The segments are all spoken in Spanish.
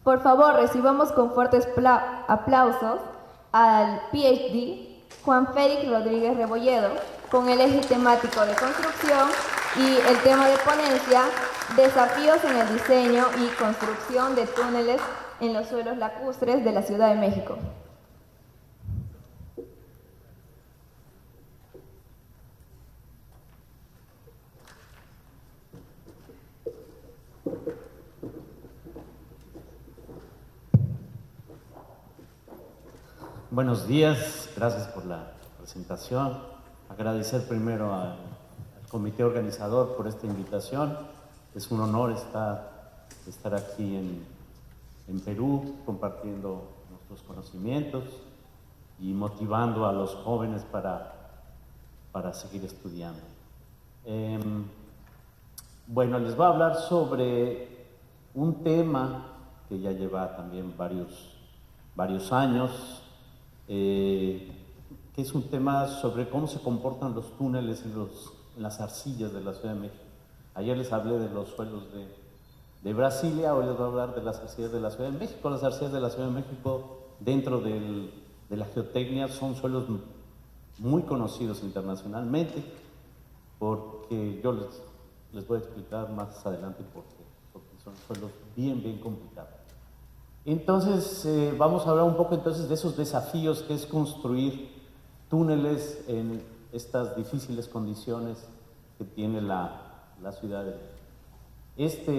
Por favor, recibamos con fuertes aplausos al PhD Juan Félix Rodríguez Rebolledo, con el eje temático de construcción y el tema de ponencia, desafíos en el diseño y construcción de túneles en los suelos lacustres de la Ciudad de México. Buenos días, gracias por la presentación. Agradecer primero al comité organizador por esta invitación. Es un honor estar aquí en Perú compartiendo nuestros conocimientos y motivando a los jóvenes para seguir estudiando. Bueno, les voy a hablar sobre un tema que ya lleva también varios años, que es un tema sobre cómo se comportan los túneles en las arcillas de la Ciudad de México. Ayer les hablé de los suelos de Brasilia, hoy les voy a hablar de las arcillas de la Ciudad de México. Las arcillas de la Ciudad de México, dentro de la geotecnia, son suelos muy conocidos internacionalmente, porque yo les voy a explicar más adelante por qué, porque son suelos bien complicados. Entonces, vamos a hablar un poco entonces de esos desafíos que es construir túneles en estas difíciles condiciones que tiene la Ciudad de México.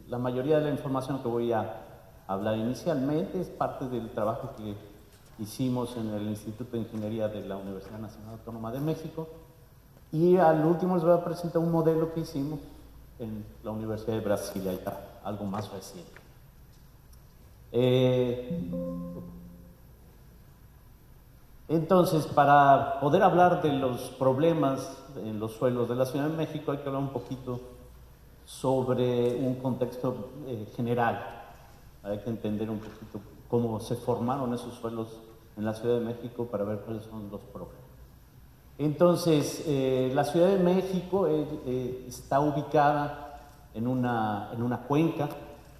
La mayoría de la información que voy a hablar inicialmente es parte del trabajo que hicimos en el Instituto de Ingeniería de la Universidad Nacional Autónoma de México, y al último les voy a presentar un modelo que hicimos en la Universidad de Brasilia, ya algo más reciente. Entonces, para poder hablar de los problemas en los suelos de la Ciudad de México, hay que hablar un poquito sobre un contexto general. Hay que entender un poquito cómo se formaron esos suelos en la Ciudad de México para ver cuáles son los problemas. Entonces, la Ciudad de México está ubicada en una cuenca.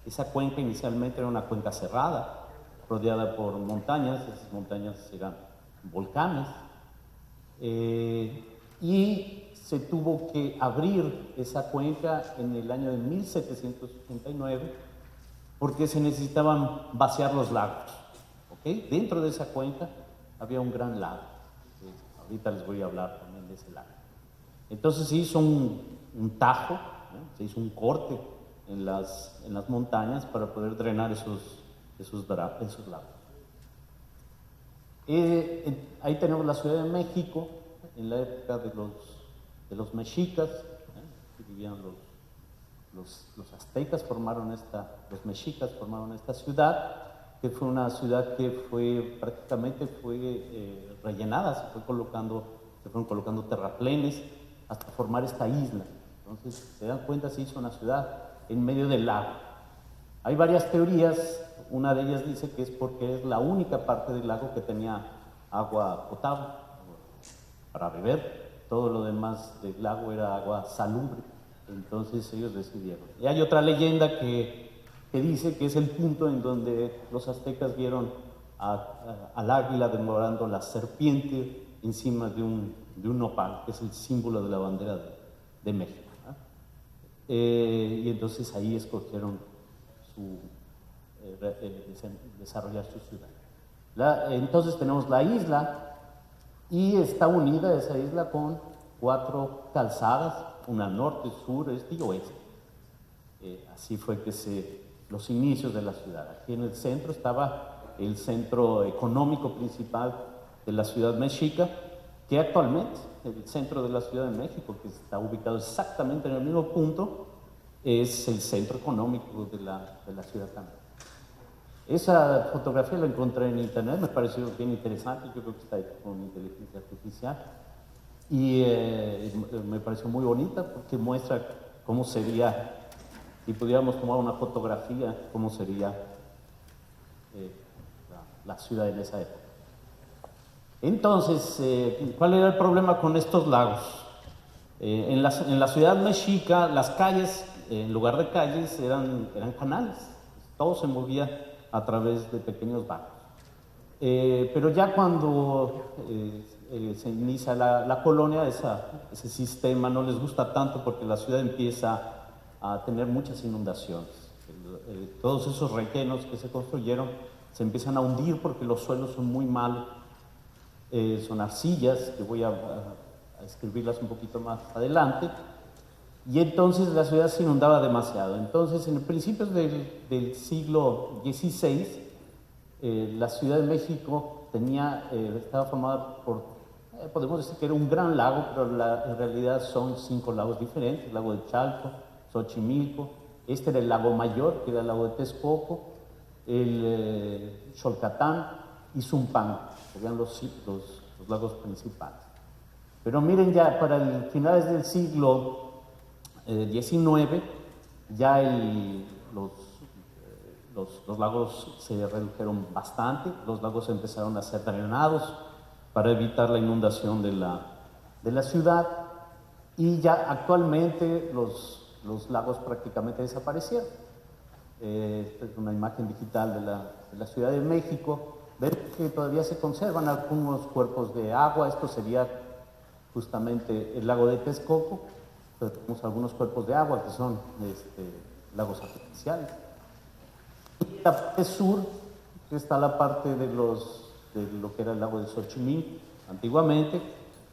Esa cuenca inicialmente era una cuenca cerrada, rodeada por montañas. Esas montañas eran volcanes, y se tuvo que abrir esa cuenca en el año de 1789 porque se necesitaban vaciar los lagos. ¿Okay? Dentro de esa cuenca había un gran lago. Ahorita les voy a hablar también de ese lago. Entonces se hizo un tajo, ¿no? Se hizo un corte en las montañas para poder drenar esos lagos. Ahí tenemos la Ciudad de México en la época de los mexicas, que vivían los aztecas, los mexicas formaron esta ciudad, que fue una ciudad que prácticamente fue rellenada. Se fueron colocando terraplenes hasta formar esta isla. Entonces, se dan cuenta, se hizo una ciudad en medio del lago. Hay varias teorías. Una de ellas dice que es porque es la única parte del lago que tenía agua potable para beber. Todo lo demás del lago era agua salubre. Entonces ellos decidieron. Y hay otra leyenda que dice que es el punto en donde los aztecas vieron al águila devorando la serpiente encima de un nopal, que es el símbolo de la bandera de México. Y entonces ahí escogieron desarrollar su ciudad. Entonces tenemos la isla, y está unida esa isla con 4 calzadas, una norte, sur, este y oeste. Así fue que los inicios de la ciudad. Aquí en el centro estaba el centro económico principal de la ciudad mexica, que actualmente el centro de la Ciudad de México, que está ubicado exactamente en el mismo punto, es el centro económico de la ciudad también. Esa fotografía la encontré en internet, me pareció bien interesante. Yo creo que está hecha con inteligencia artificial, y me pareció muy bonita porque muestra cómo sería, si pudiéramos tomar una fotografía, cómo sería la ciudad en esa época. Entonces, ¿cuál era el problema con estos lagos? En la ciudad mexica, las calles, en lugar de calles, eran canales. todo se movía a través de pequeños barcos. Pero ya cuando se inicia la colonia, ese sistema no les gusta tanto porque la ciudad empieza a tener muchas inundaciones. Todos esos rellenos que se construyeron se empiezan a hundir porque los suelos son muy malos. Son arcillas, que voy a escribirlas un poquito más adelante. Y entonces la ciudad se inundaba demasiado. Entonces, en principios del siglo XVI, la Ciudad de México estaba formada por, podemos decir que era un gran lago, pero en realidad son 5 lagos diferentes: el lago de Chalco, Xochimilco, este era el lago mayor, que era el lago de Texcoco, el Xolcatán y Zumpango, que eran los lagos principales. Pero miren, ya para finales del siglo XIX, ya los lagos se redujeron bastante, los lagos empezaron a ser drenados para evitar la inundación de la ciudad, y ya actualmente los lagos prácticamente desaparecieron. Esta es una imagen digital de la Ciudad de México. Ven que todavía se conservan algunos cuerpos de agua. Esto sería justamente el lago de Texcoco, pero tenemos algunos cuerpos de agua que son lagos artificiales. En la parte sur está la parte de lo que era el lago de Xochimilco antiguamente,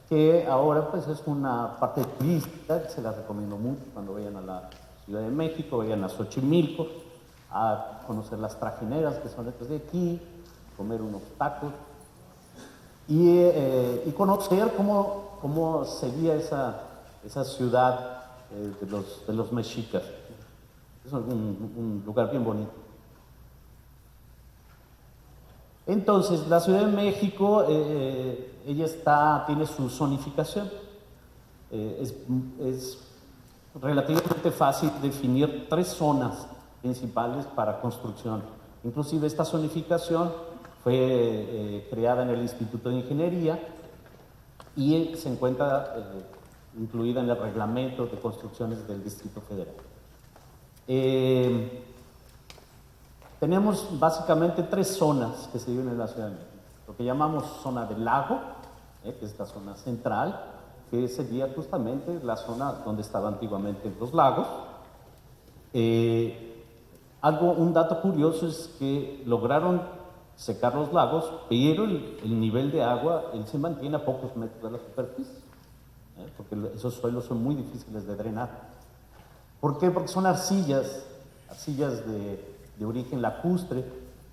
que ahora pues es una parte turística que se la recomiendo mucho cuando vayan a la Ciudad de México, vayan a Xochimilco, a conocer las trajineras que son estas de aquí, comer unos tacos y conocer cómo sería esa ciudad de los mexicas. Es un lugar bien bonito. Entonces, la Ciudad de México, ella tiene su zonificación. Es relativamente fácil definir 3 zonas principales para construcción. Inclusive esta zonificación fue creada en el Instituto de Ingeniería y se encuentra incluida en el reglamento de construcciones del Distrito Federal. Tenemos básicamente 3 zonas que se viven en la Ciudad de México. Lo que llamamos zona del lago, que es esta zona central, que sería justamente la zona donde estaban antiguamente los lagos. Un dato curioso es que lograron secar los lagos, pero el nivel de agua se mantiene a pocos metros de la superficie, porque esos suelos son muy difíciles de drenar. ¿Por qué? Porque son arcillas de origen lacustre.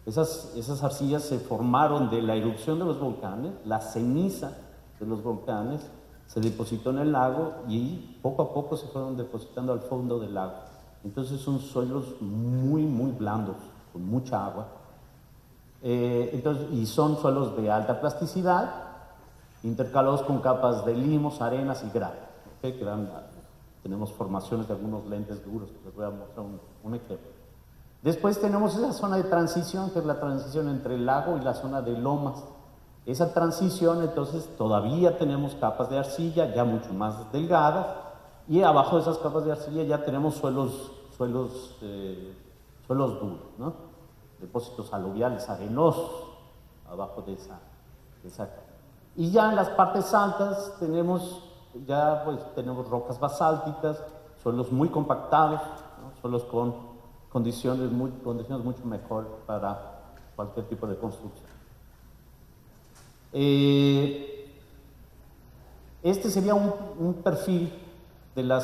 Esas arcillas se formaron de la erupción de los volcanes, la ceniza de los volcanes se depositó en el lago y poco a poco se fueron depositando al fondo del lago. Entonces son suelos muy, muy blandos, con mucha agua. Y son suelos de alta plasticidad, intercalados con capas de limos, arenas y grava. Tenemos formaciones de algunos lentes duros, que les voy a mostrar un ejemplo. Después tenemos esa zona de transición, que es la transición entre el lago y la zona de lomas. Esa transición, entonces, todavía tenemos capas de arcilla, ya mucho más delgadas, y abajo de esas capas de arcilla ya tenemos suelos duros, ¿no? Depósitos aluviales arenosos abajo de esa capa. Y ya en las partes altas tenemos rocas basálticas, suelos muy compactados, ¿no? Suelos con condiciones mucho mejor para cualquier tipo de construcción. Este sería un perfil de los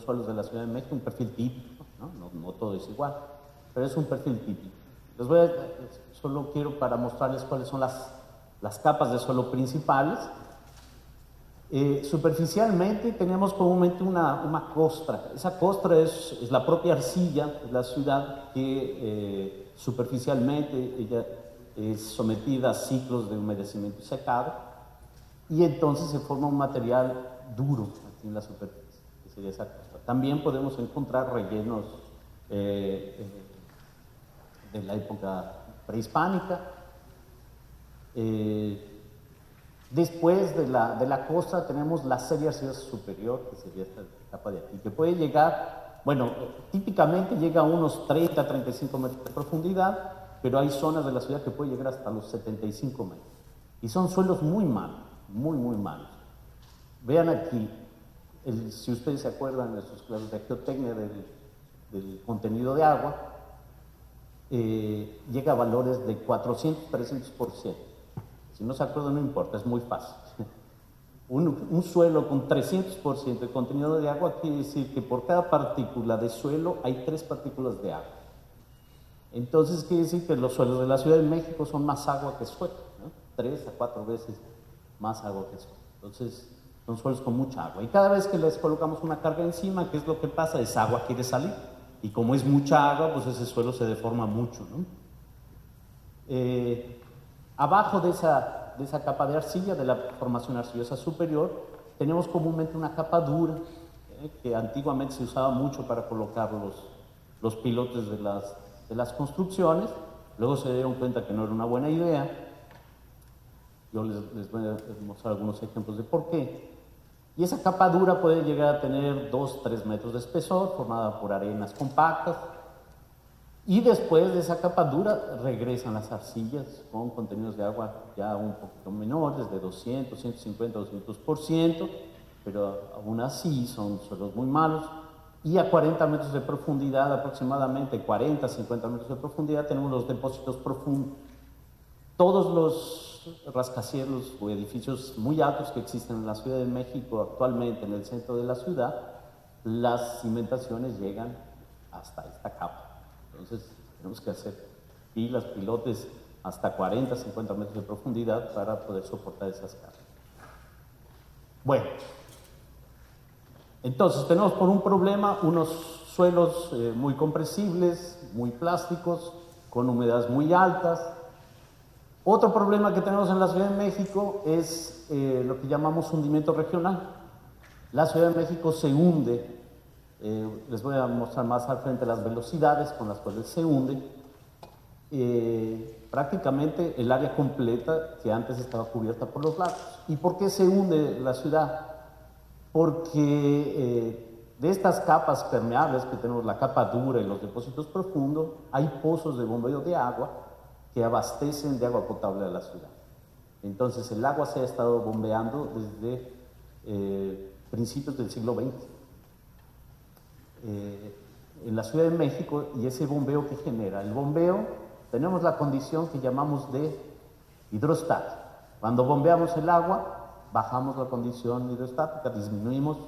suelos de la Ciudad de México, un perfil típico, no todo es igual, pero es un perfil típico. Solo quiero para mostrarles cuáles son las capas de suelo principales. Superficialmente tenemos comúnmente una costra. Esa costra es la propia arcilla de la ciudad que superficialmente ella es sometida a ciclos de humedecimiento y secado, y entonces se forma un material duro aquí en la superficie, que sería esa costra. También podemos encontrar rellenos de la época prehispánica. Después de la costra tenemos la serie arcillosa superior, que sería esta capa de aquí, que puede llegar bueno, típicamente llega a unos 30, 35 metros de profundidad, pero hay zonas de la ciudad que puede llegar hasta los 75 metros. Y son suelos muy malos, muy, muy malos. Vean aquí, si ustedes se acuerdan de sus clases de geotecnia del contenido de agua, llega a valores de 400, 300%. Si no se acuerdan, no importa, es muy fácil. Un suelo con 300% de contenido de agua quiere decir que por cada partícula de suelo hay 3 partículas de agua. Entonces quiere decir que los suelos de la Ciudad de México son más agua que suelo, ¿no? 3 a 4 veces más agua que suelo. Entonces son suelos con mucha agua. Y cada vez que les colocamos una carga encima, ¿qué es lo que pasa? Esa agua quiere salir. Y como es mucha agua, pues ese suelo se deforma mucho, ¿no? Abajo de esa capa de arcilla, de la formación arcillosa superior, tenemos comúnmente una capa dura, que antiguamente se usaba mucho para colocar los pilotes de las construcciones. Luego se dieron cuenta que no era una buena idea. Yo les voy a mostrar algunos ejemplos de por qué. Y esa capa dura puede llegar a tener 2, 3 metros de espesor, formada por arenas compactas. Y después de esa capa dura regresan las arcillas con contenidos de agua ya un poquito menores, de 200, 150, 200%, pero aún así son suelos muy malos. Y a 40 metros de profundidad, aproximadamente 40, 50 metros de profundidad, tenemos los depósitos profundos. Todos los rascacielos o edificios muy altos que existen en la Ciudad de México actualmente, en el centro de la ciudad, las cimentaciones llegan hasta esta capa. Entonces tenemos que hacer pilotes hasta 40, 50 metros de profundidad para poder soportar esas cargas. Bueno, entonces tenemos por un problema unos suelos muy compresibles, muy plásticos, con humedades muy altas. Otro problema que tenemos en la Ciudad de México es lo que llamamos hundimiento regional. La Ciudad de México se hunde. Les voy a mostrar más al frente las velocidades con las cuales se hunde. Prácticamente el área completa que antes estaba cubierta por los lagos. ¿Y por qué se hunde la ciudad? Porque de estas capas permeables que tenemos, la capa dura y los depósitos profundos, hay pozos de bombeo de agua que abastecen de agua potable a la ciudad. Entonces el agua se ha estado bombeando desde principios del siglo XX. En la Ciudad de México, y ese bombeo que genera, el bombeo, tenemos la condición que llamamos de hidrostática. Cuando bombeamos el agua, bajamos la condición hidrostática, disminuimos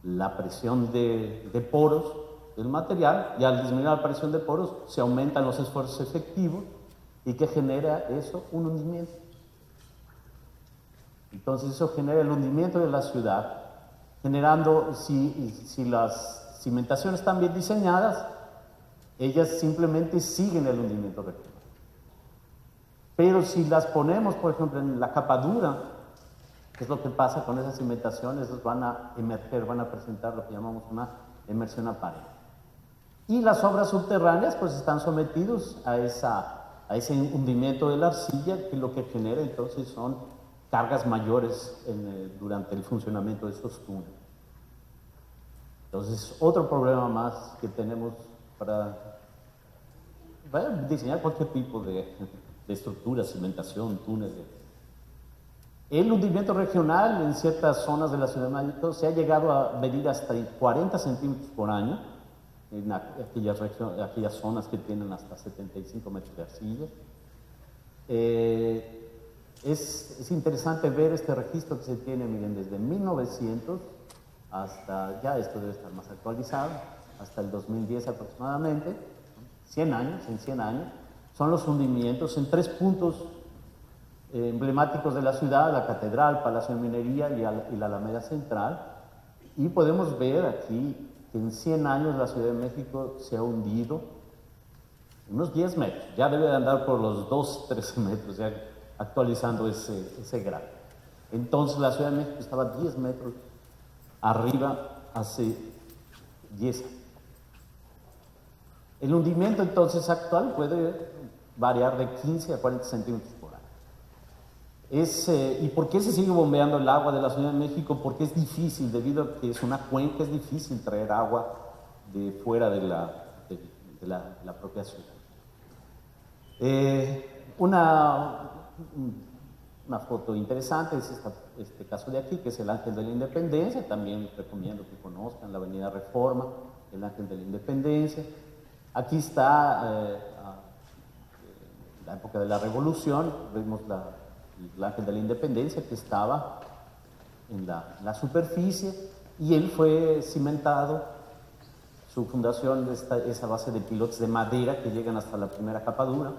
la presión de poros del material, y al disminuir la presión de poros se aumentan los esfuerzos efectivos. ¿Y qué genera eso? Un hundimiento. Entonces eso genera el hundimiento de la ciudad, generando, si las cimentaciones están bien diseñadas, ellas simplemente siguen el hundimiento regional. Pero si las ponemos, por ejemplo, en la capa dura, ¿qué es lo que pasa con esas cimentaciones? Van a emerger, van a presentar lo que llamamos una emersión aparente. Y las obras subterráneas pues están sometidos a ese hundimiento de la arcilla, que lo que genera entonces son cargas mayores durante el funcionamiento de estos túneles. Entonces, otro problema más que tenemos para diseñar cualquier tipo de estructura, cimentación, túneles. El hundimiento regional en ciertas zonas de la Ciudad de México se ha llegado a medir hasta 40 centímetros por año, en aquellas zonas que tienen hasta 75 metros de arcilla. Es interesante ver este registro que se tiene, miren, desde 1900 hasta, ya esto debe estar más actualizado, hasta el 2010 aproximadamente, 100 años, en 100 años, son los hundimientos en 3 puntos emblemáticos de la ciudad: la Catedral, Palacio de Minería y la Alameda Central. Y podemos ver aquí que en 100 años la Ciudad de México se ha hundido unos 10 metros, ya debe de andar por los 2, 13 metros, ya actualizando ese gráfico. Entonces la Ciudad de México estaba 10 metros arriba hace 10 años. El hundimiento entonces actual puede variar de 15 a 40 centímetros por año. ¿Y por qué se sigue bombeando el agua de la Ciudad de México? Porque es difícil, debido a que es una cuenca, es difícil traer agua de fuera de la propia ciudad. Una foto interesante es este caso de aquí, que es el Ángel de la Independencia. También recomiendo que conozcan la Avenida Reforma, el Ángel de la Independencia. Aquí está la época de la Revolución, vemos el Ángel de la Independencia que estaba en la superficie, y él fue cimentado. Su fundación es esa base de pilotes de madera que llegan hasta la primera capadura.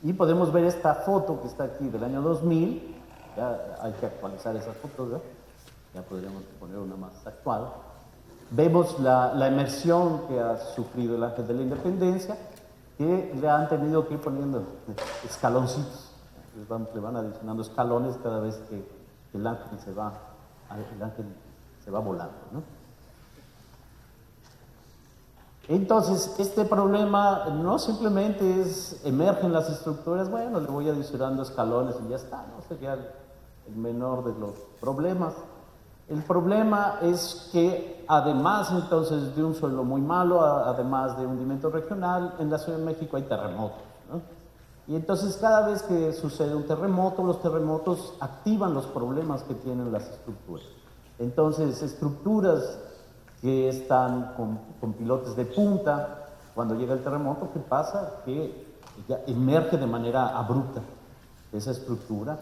Y podemos ver esta foto que está aquí del año 2000, ya hay que actualizar esas fotos, ¿no? Ya podríamos poner una más actual. Vemos la emersión que ha sufrido el Ángel de la Independencia, que le han tenido que ir poniendo escaloncitos, le van adicionando escalones cada vez que el ángel se va volando, ¿no? Entonces, este problema no simplemente emergen las estructuras, bueno, le voy adicionando escalones y ya está, no sería el menor de los problemas. El problema es que además entonces de un suelo muy malo, además de hundimiento regional, en la Ciudad de México hay terremotos, ¿no? Y entonces cada vez que sucede un terremoto, los terremotos activan los problemas que tienen las estructuras. Entonces, estructuras que están con pilotes de punta, cuando llega el terremoto, ¿qué pasa? Que ya emerge de manera abrupta esa estructura.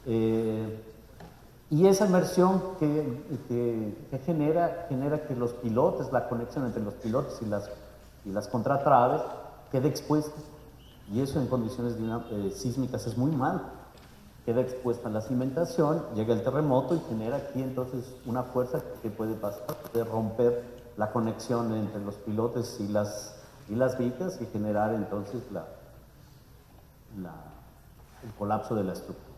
Y esa emersión que genera que los pilotes, la conexión entre los pilotes y las contratraves, quede expuesta. Y eso en condiciones sísmicas es muy mal. Queda expuesta la cimentación, llega el terremoto y genera aquí entonces una fuerza que puede pasar, puede romper la conexión entre los pilotes y las vigas y generar entonces el colapso de la estructura.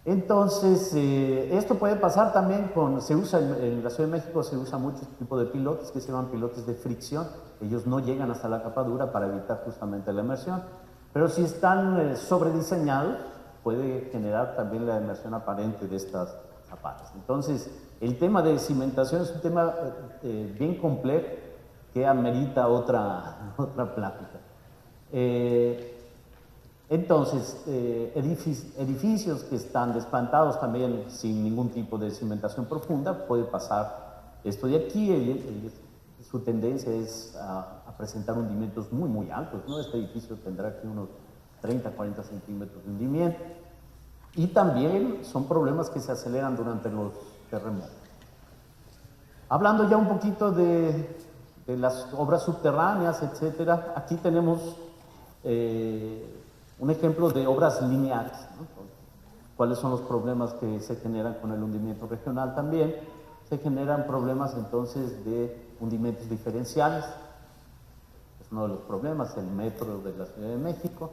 Entonces, esto puede pasar también se usa en la Ciudad de México, se usa mucho este tipo de pilotes que se llaman pilotes de fricción. Ellos no llegan hasta la capadura para evitar justamente la emersión. Pero si están sobrediseñados, puede generar también la emersión aparente de estas zapatas. Entonces, el tema de cimentación es un tema bien complejo que amerita otra plática. Entonces, edificios que están desplantados también sin ningún tipo de cimentación profunda, puede pasar esto de aquí. Su tendencia es a presentar hundimientos muy, muy altos, ¿no? Este edificio tendrá aquí unos 30, 40 centímetros de hundimiento. Y también son problemas que se aceleran durante los terremotos. Hablando ya un poquito de las obras subterráneas, etcétera, aquí tenemos un ejemplo de obras lineales, ¿no? ¿Cuáles son los problemas que se generan con el hundimiento regional? También se generan problemas entonces de hundimientos diferenciales. Es uno de los problemas, el metro de la Ciudad de México.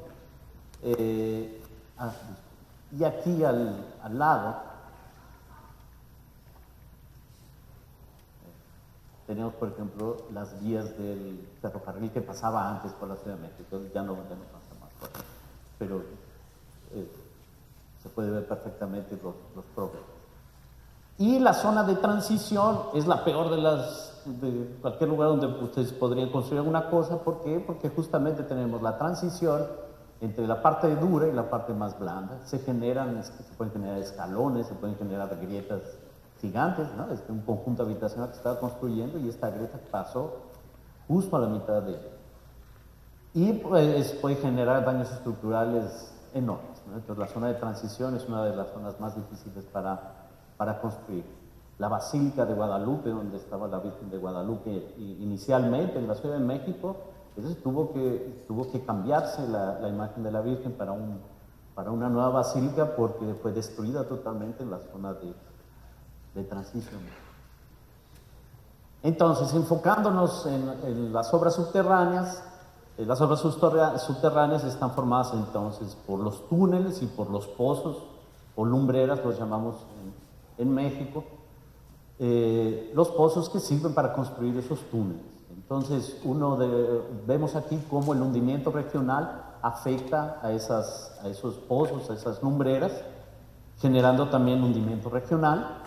Y aquí al lado tenemos, por ejemplo, las vías del ferrocarril que pasaba antes por la Ciudad de México. Ya no pasa más por ahí, pero se puede ver perfectamente los problemas. Y la zona de transición es la peor de cualquier lugar donde ustedes podrían construir alguna cosa. ¿Por qué? Porque justamente tenemos la transición entre la parte dura y la parte más blanda. Se pueden generar escalones, se pueden generar grietas gigantes, ¿no? Es un conjunto habitacional que se estaba construyendo y esta grieta pasó justo a la mitad de él. Y pues puede generar daños estructurales enormes, ¿no? Entonces la zona de transición es una de las zonas más difíciles para construir. La Basílica de Guadalupe, donde estaba la Virgen de Guadalupe inicialmente en la Ciudad de México, entonces tuvo que cambiarse la imagen de la Virgen para una nueva basílica porque fue destruida totalmente en la zona de transición. Entonces, enfocándonos en las obras subterráneas, las obras subterráneas están formadas entonces por los túneles y por los pozos o lumbreras, los llamamos en México, los pozos que sirven para construir esos túneles. Entonces, vemos aquí cómo el hundimiento regional afecta a esos pozos, a esas lumbreras, generando también hundimiento regional.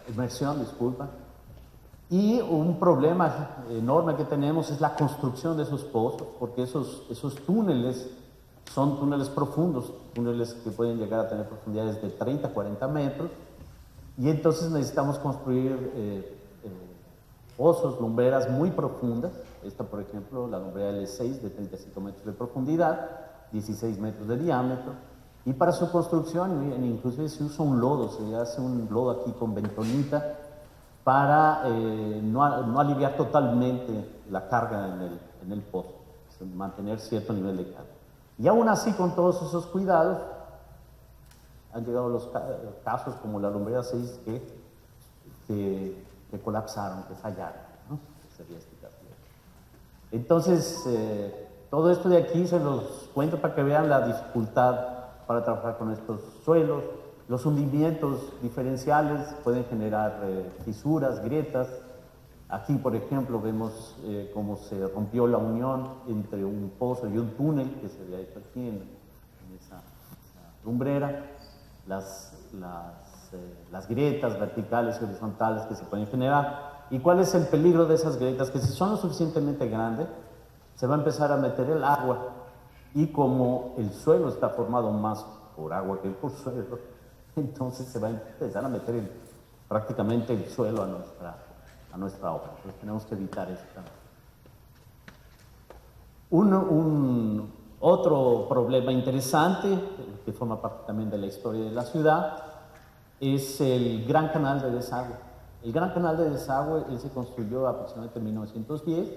inmersión, disculpa. Y un problema enorme que tenemos es la construcción de esos pozos, porque esos túneles son túneles profundos, túneles que pueden llegar a tener profundidades de 30 a 40 metros, y entonces necesitamos construir pozos, lumbreras muy profundas. Esta, por ejemplo, la lumbrera L6 de 35 metros de profundidad, 16 metros de diámetro, y para su construcción inclusive se usa un lodo, se hace un lodo aquí con bentonita para no aliviar totalmente la carga en el pozo, mantener cierto nivel de carga. Y aún así, con todos esos cuidados, han llegado los casos como la lumbrera 6 que colapsaron, que fallaron, ¿no? Que sería este caso. Entonces, todo esto de aquí se los cuento para que vean la dificultad para trabajar con estos suelos. Los hundimientos diferenciales pueden generar fisuras, grietas. Aquí, por ejemplo, vemos cómo se rompió la unión entre un pozo y un túnel que se había hecho aquí en esa lumbrera. Las grietas verticales y horizontales que se pueden generar. ¿Y cuál es el peligro de esas grietas? Que si son lo suficientemente grandes, se va a empezar a meter el agua, y como el suelo está formado más por agua que por suelo, entonces se va a empezar a meter prácticamente el suelo a nuestra obra. Entonces tenemos que evitar eso también. Otro problema interesante, que forma parte también de la historia de la ciudad, es el Gran Canal de Desagüe. El Gran Canal de Desagüe se construyó aproximadamente en 1910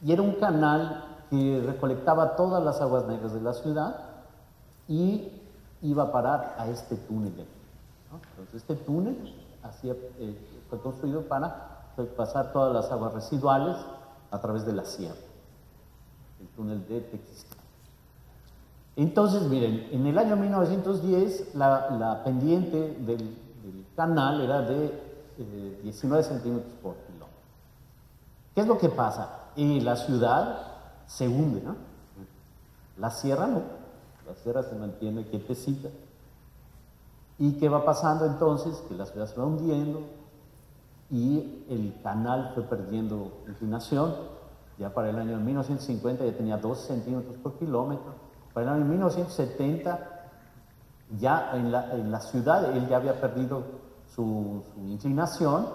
y era un canal que recolectaba todas las aguas negras de la ciudad y iba a parar a este túnel, ¿no? Entonces este túnel fue construido para pasar todas las aguas residuales a través de la sierra, el túnel de Tequisquiapan. Entonces, miren, en el año 1910 la pendiente del canal era de 19 centímetros por kilómetro. ¿Qué es lo que pasa? La ciudad se hunde, ¿no? La sierra no, la sierra se mantiene quietecita. ¿Y qué va pasando entonces? Que la ciudad se va hundiendo y el canal fue perdiendo inclinación. Ya para el año 1950 ya tenía 12 centímetros por kilómetro. Para el año 1970, ya en la ciudad, él ya había perdido su inclinación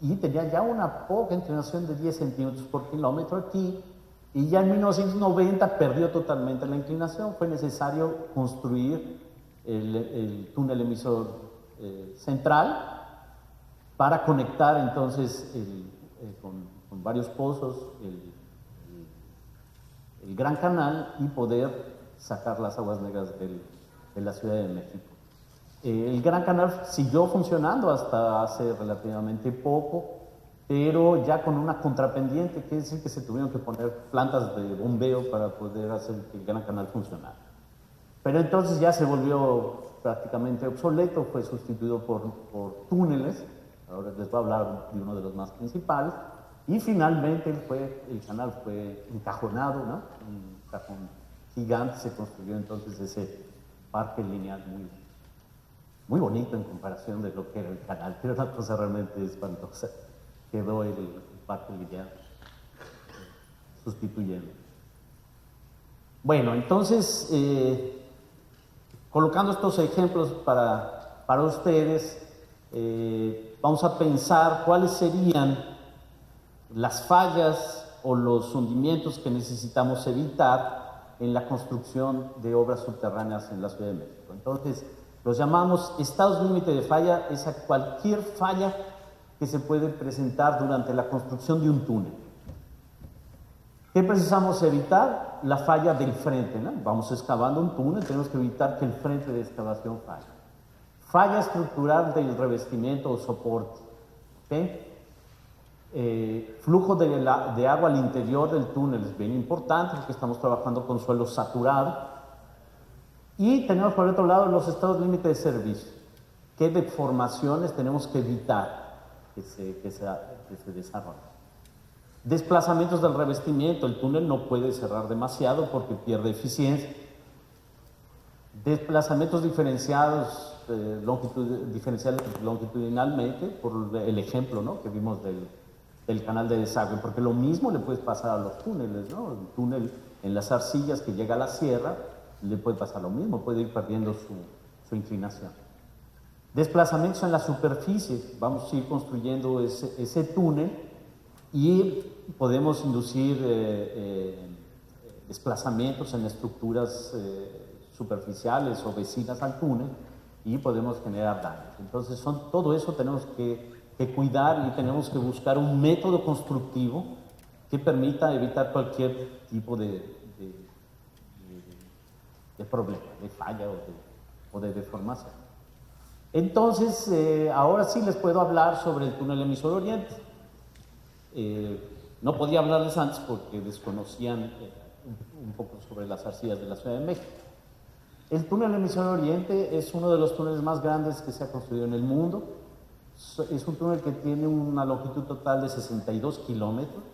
y tenía ya una poca inclinación de 10 centímetros por kilómetro aquí, y ya en 1990 perdió totalmente la inclinación. Fue necesario construir el túnel emisor central para conectar entonces con varios pozos el Gran Canal y poder sacar las aguas negras de la Ciudad de México. El Gran Canal siguió funcionando hasta hace relativamente poco, pero ya con una contrapendiente, quiere decir que se tuvieron que poner plantas de bombeo para poder hacer que el Gran Canal funcionara. Pero entonces ya se volvió prácticamente obsoleto, fue sustituido por túneles. Ahora les voy a hablar de uno de los más principales. Y finalmente el canal fue encajonado, ¿no? Un cajón gigante. Se construyó entonces ese parque lineal muy bonito en comparación de lo que era el canal, pero una cosa realmente espantosa. Quedó el parque lineal sustituyendo. Bueno, entonces, colocando estos ejemplos para ustedes, vamos a pensar cuáles serían las fallas o los hundimientos que necesitamos evitar en la construcción de obras subterráneas en la Ciudad de México. Entonces, los llamamos estados límite de falla, es a cualquier falla que se puede presentar durante la construcción de un túnel. ¿Qué precisamos evitar? La falla del frente, ¿no? Vamos excavando un túnel, tenemos que evitar que el frente de excavación falle. Falla estructural del revestimiento o soporte, ¿okay? Flujo de agua al interior del túnel es bien importante porque estamos trabajando con suelo saturado. Y tenemos por otro lado los estados límite de servicio. ¿Qué deformaciones tenemos que evitar que se desarrollen? Desplazamientos del revestimiento. El túnel no puede cerrar demasiado porque pierde eficiencia. Desplazamientos diferenciados diferenciales longitudinalmente por el ejemplo, ¿no?, que vimos del canal de desagüe, porque lo mismo le puede pasar a los túneles, ¿no? El túnel en las arcillas que llega a la sierra le puede pasar lo mismo, puede ir perdiendo su inclinación. Desplazamientos en la superficie, vamos a ir construyendo ese túnel y podemos inducir desplazamientos en estructuras superficiales o vecinas al túnel y podemos generar daños. Entonces, todo eso tenemos que cuidar y tenemos que buscar un método constructivo que permita evitar cualquier tipo de problema, de falla o de deformación. Entonces, ahora sí les puedo hablar sobre el túnel emisor oriente. No podía hablarles antes porque desconocían un poco sobre las arcillas de la Ciudad de México. El túnel emisor oriente es uno de los túneles más grandes que se ha construido en el mundo. Es un túnel que tiene una longitud total de 62 kilómetros.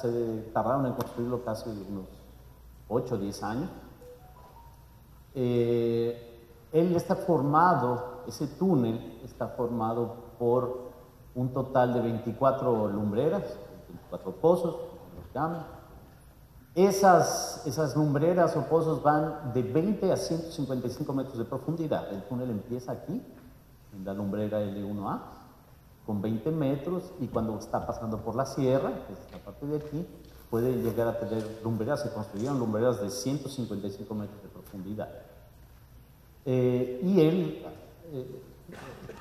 Se tardaron en construirlo casi unos 8 o 10 años. Ese túnel está formado por un total de 24 lumbreras, 24 pozos, como los llaman. Esas lumbreras o pozos van de 20 a 155 metros de profundidad. El túnel empieza aquí, en la lumbrera L1A, con 20 metros, y cuando está pasando por la sierra, que es esta parte de aquí, puede llegar a tener lumbreras, se construyeron lumbreras de 155 metros de profundidad.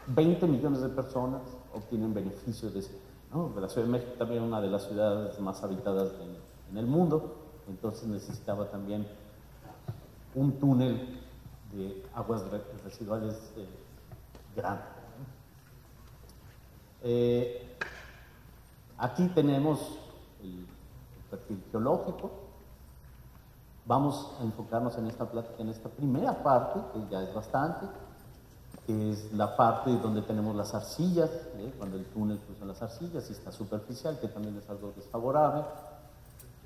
20 millones de personas obtienen beneficio de ese, ¿no? La Ciudad de México también es una de las ciudades más habitadas en el mundo, entonces necesitaba también un túnel de aguas residuales grande. Aquí tenemos el perfil geológico. Vamos a enfocarnos en esta plática, en esta primera parte, que ya es bastante, que es la parte donde tenemos las arcillas, cuando el túnel cruza las arcillas, y está superficial, que también es algo desfavorable.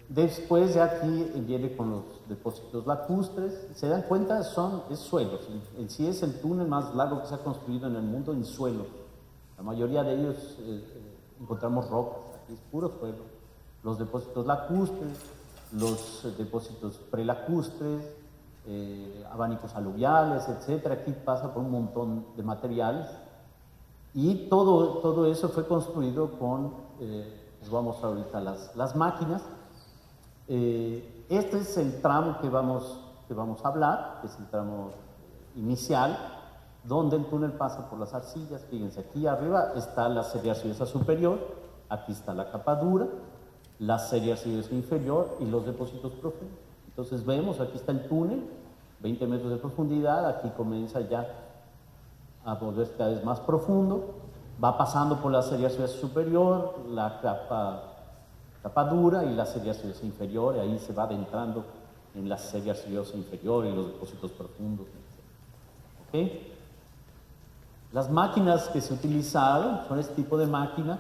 Después de aquí viene con los depósitos lacustres. Se dan cuenta, es suelos. En sí es el túnel más largo que se ha construido en el mundo en suelos. La mayoría de ellos encontramos rocas, aquí es puro suelo. Los depósitos lacustres, los depósitos prelacustres, abanicos aluviales, etcétera. Aquí pasa por un montón de materiales y todo eso fue construido con, les voy a mostrar ahorita las máquinas. Este es el tramo que vamos a hablar, que es el tramo inicial, donde el túnel pasa por las arcillas. Fíjense, aquí arriba está la serie arcillosa superior, aquí está la capa dura, la serie arcillosa inferior y los depósitos profundos. Entonces vemos, aquí está el túnel, 20 metros de profundidad, aquí comienza ya a volverse cada vez más profundo, va pasando por la serie arcillosa superior, la capa dura y la serie arcillosa inferior, y ahí se va adentrando en la serie arcillosa inferior y los depósitos profundos, etc. ¿Okay? Las máquinas que se utilizaron son este tipo de máquina.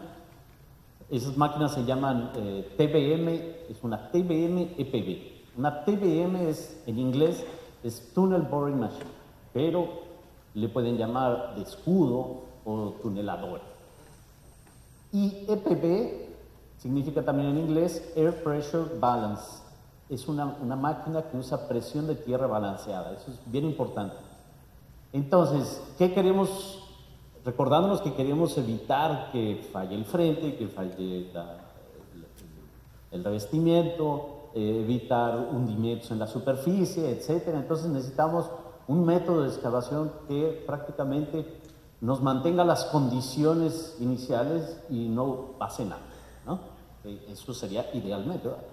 Esas máquinas se llaman TBM, es una TBM EPB. Una TBM en inglés es Tunnel Boring Machine, pero le pueden llamar de escudo o tuneladora. Y EPB significa también en inglés Air Pressure Balance. Es una máquina que usa presión de tierra balanceada. Eso es bien importante. Entonces, ¿qué queremos? Recordándonos que queremos evitar que falle el frente, que falle el revestimiento, evitar hundimientos en la superficie, etc. Entonces necesitamos un método de excavación que prácticamente nos mantenga las condiciones iniciales y no pase nada, ¿no? Eso sería idealmente, ¿verdad?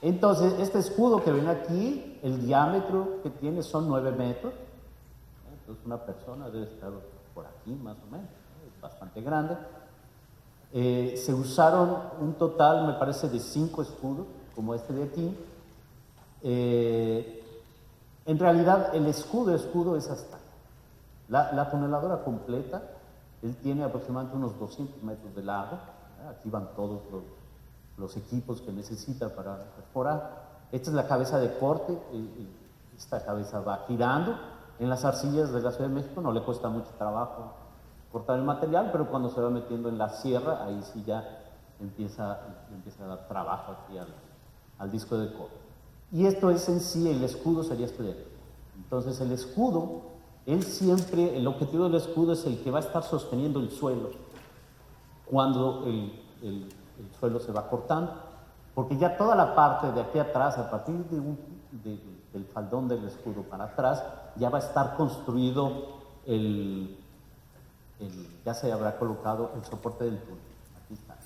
Entonces, este escudo que ven aquí, el diámetro que tiene son 9 metros. Entonces, una persona debe estar por aquí más o menos, ¿no? Es bastante grande. Se usaron un total, me parece, de 5 escudos, como este de aquí. En realidad, el escudo es hasta la tuneladora completa. Él tiene aproximadamente unos 200 metros de largo. Aquí van todos los equipos que necesita para perforar. Esta es la cabeza de corte. Esta cabeza va girando. En las arcillas de la Ciudad de México no le cuesta mucho trabajo cortar el material, pero cuando se va metiendo en la sierra, ahí sí ya empieza a dar trabajo aquí al disco de cobre. Y esto es en sí, el escudo sería esto de aquí. Entonces el escudo, el objetivo del escudo es el que va a estar sosteniendo el suelo cuando el suelo se va cortando, porque ya toda la parte de aquí atrás, a partir del faldón del escudo para atrás, ya va a estar construido ya se habrá colocado el soporte del túnel. Aquí está.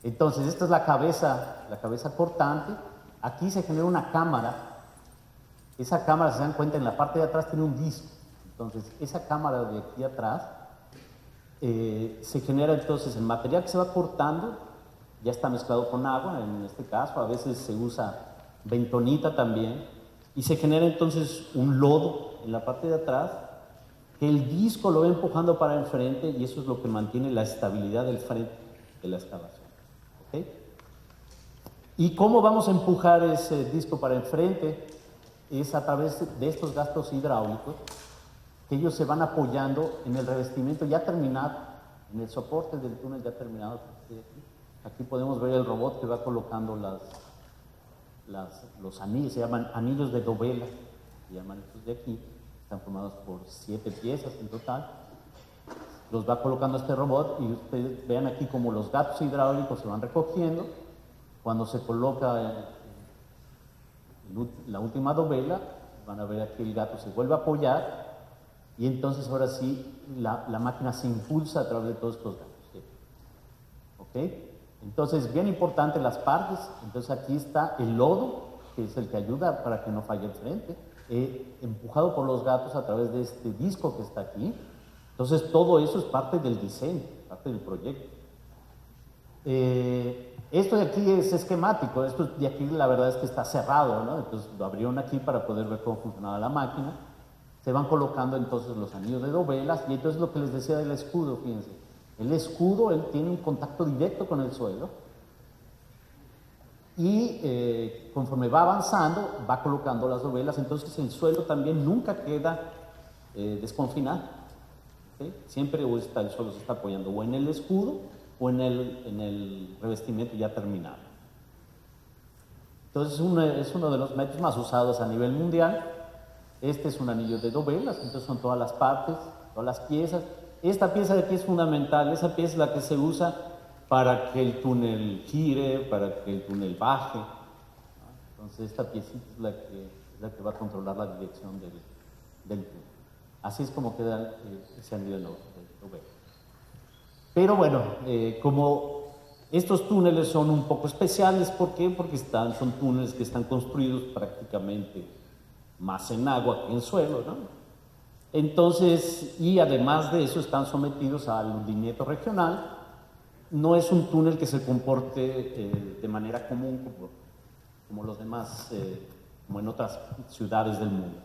Entonces, esta es la cabeza cortante. Aquí se genera una cámara. Esa cámara, si se dan cuenta, en la parte de atrás tiene un disco. Entonces, esa cámara de aquí atrás se genera entonces el material que se va cortando, ya está mezclado con agua, en este caso, a veces se usa bentonita también, y se genera entonces un lodo en la parte de atrás, que el disco lo va empujando para enfrente, y eso es lo que mantiene la estabilidad del frente de la excavación. ¿Okay? ¿Y cómo vamos a empujar ese disco para enfrente? Es a través de estos gastos hidráulicos, que ellos se van apoyando en el revestimiento ya terminado, en el soporte del túnel ya terminado. Aquí podemos ver el robot que va colocando los anillos, se llaman anillos de dovela, se llaman estos de aquí, están formados por 7 piezas en total. Los va colocando este robot y ustedes vean aquí como los gatos hidráulicos se van recogiendo. Cuando se coloca la última dovela, van a ver aquí el gato se vuelve a apoyar y entonces ahora sí la máquina se impulsa a través de todos estos gatos. ¿Sí? ¿Ok? Entonces, bien importante las partes. Entonces aquí está el lodo, que es el que ayuda para que no falle el frente, empujado por los gatos a través de este disco que está aquí. Entonces todo eso es parte del diseño, parte del proyecto. Esto de aquí es esquemático, esto de aquí la verdad es que está cerrado, ¿no? Entonces lo abrieron aquí para poder ver cómo funcionaba la máquina. Se van colocando entonces los anillos de dovelas y entonces lo que les decía del escudo, fíjense. El escudo, él tiene un contacto directo con el suelo y conforme va avanzando, va colocando las dovelas, entonces el suelo también nunca queda desconfinado. ¿Sí? Siempre el suelo se está apoyando o en el escudo o en el revestimiento ya terminado. Entonces es uno de los métodos más usados a nivel mundial. Este es un anillo de dovelas, entonces son todas las partes, todas las piezas. Esta pieza de aquí es fundamental, esa pieza es la que se usa para que el túnel gire, para que el túnel baje. Entonces esta piecita es la que va a controlar la dirección del túnel. Así es como queda ese anillo de dovelas. Pero bueno, como estos túneles son un poco especiales, ¿por qué? Porque son túneles que están construidos prácticamente más en agua que en suelo, ¿no? Entonces, y además de eso están sometidos al hundimiento regional. No es un túnel que se comporte de manera común como los demás, como en otras ciudades del mundo.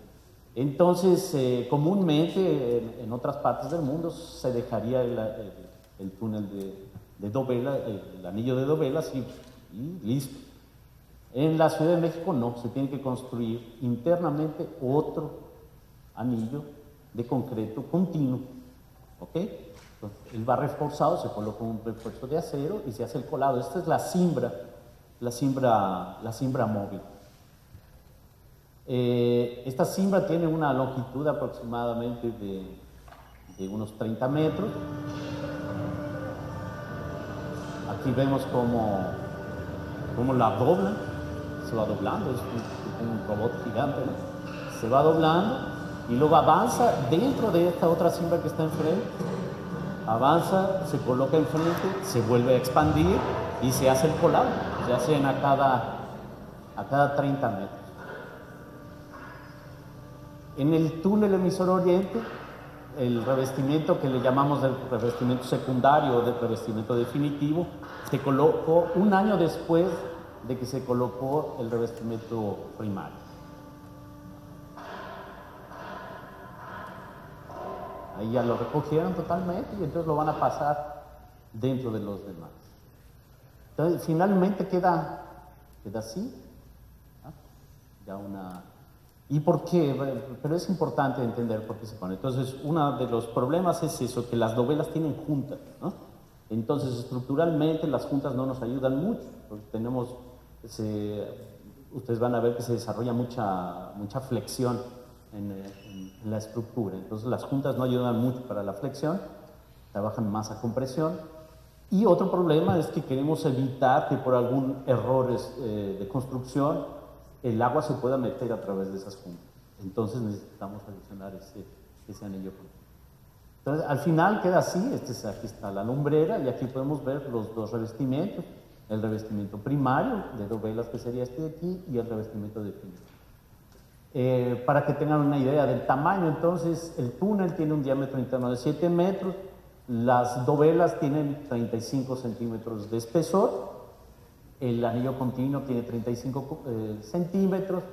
Entonces, comúnmente en otras partes del mundo se dejaría el túnel de dovela, el anillo de dovelas y listo. En la Ciudad de México no, se tiene que construir internamente otro anillo de concreto continuo. ¿Ok? Entonces, él va reforzado, se coloca un refuerzo de acero y se hace el colado. Esta es la cimbra móvil. Esta cimbra tiene una longitud aproximadamente de unos 30 metros. Aquí vemos cómo la doblan, se va doblando, es un robot gigante, ¿no? Se va doblando y luego avanza dentro de esta otra cimbra que está enfrente, avanza, se coloca enfrente, se vuelve a expandir y se hace el colado, se hacen a cada 30 metros. En el túnel emisor oriente, el revestimiento que le llamamos del revestimiento secundario o del revestimiento definitivo, se colocó un año después de que se colocó el revestimiento primario. Ahí ya lo recogieron totalmente y entonces lo van a pasar dentro de los demás. Entonces finalmente queda así, ¿no? Ya ¿Y por qué? Bueno, pero es importante entender por qué se pone. Entonces, uno de los problemas es eso, que las dovelas tienen juntas, ¿no? Entonces, estructuralmente las juntas no nos ayudan mucho, porque ustedes van a ver que se desarrolla mucha flexión en la estructura. Entonces, las juntas no ayudan mucho para la flexión, trabajan más a compresión. Y otro problema es que queremos evitar que por algún error de construcción el agua se pueda meter a través de esas juntas. Entonces necesitamos adicionar ese anillo continuo. Entonces, al final queda así. Aquí está la lumbrera y aquí podemos ver los dos revestimientos. El revestimiento primario de dovelas, que sería este de aquí, y el revestimiento definitivo. Para que tengan una idea del tamaño, entonces el túnel tiene un diámetro interno de 7 metros, las dovelas tienen 35 centímetros de espesor, el anillo continuo tiene 35 centímetros,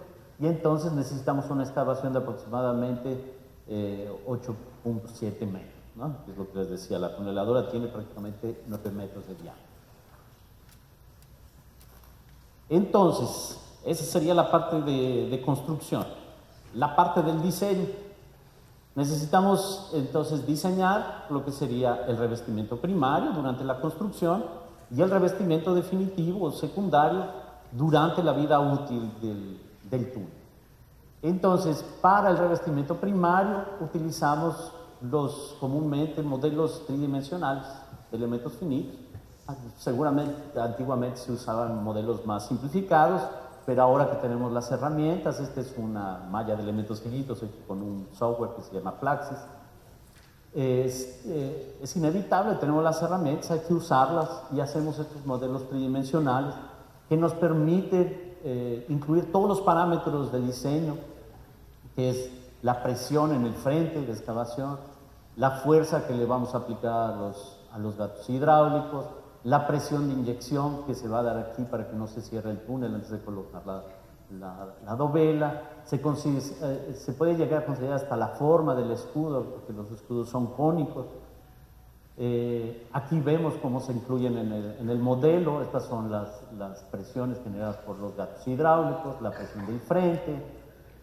y entonces necesitamos una excavación de aproximadamente 8.7 metros, ¿no? Es lo que les decía, la tuneladora tiene prácticamente 9 metros de diámetro. Entonces, esa sería la parte de construcción. La parte del diseño. Necesitamos entonces diseñar lo que sería el revestimiento primario durante la construcción y el revestimiento definitivo o secundario durante la vida útil del túnel. Entonces, para el revestimiento primario utilizamos comúnmente modelos tridimensionales de elementos finitos. Seguramente antiguamente se usaban modelos más simplificados, pero ahora que tenemos las herramientas, esta es una malla de elementos finitos hecho con un software que se llama Plaxis. Es inevitable, tenemos las herramientas, hay que usarlas y hacemos estos modelos tridimensionales que nos permiten incluir todos los parámetros de diseño, que es la presión en el frente de excavación, la fuerza que le vamos a aplicar a los gatos hidráulicos, la presión de inyección que se va a dar aquí para que no se cierre el túnel antes de colocar la dovela. Se puede llegar a considerar hasta la forma del escudo, porque los escudos son cónicos. Aquí vemos cómo se incluyen en el modelo. Estas son las presiones generadas por los gatos hidráulicos, la presión del frente,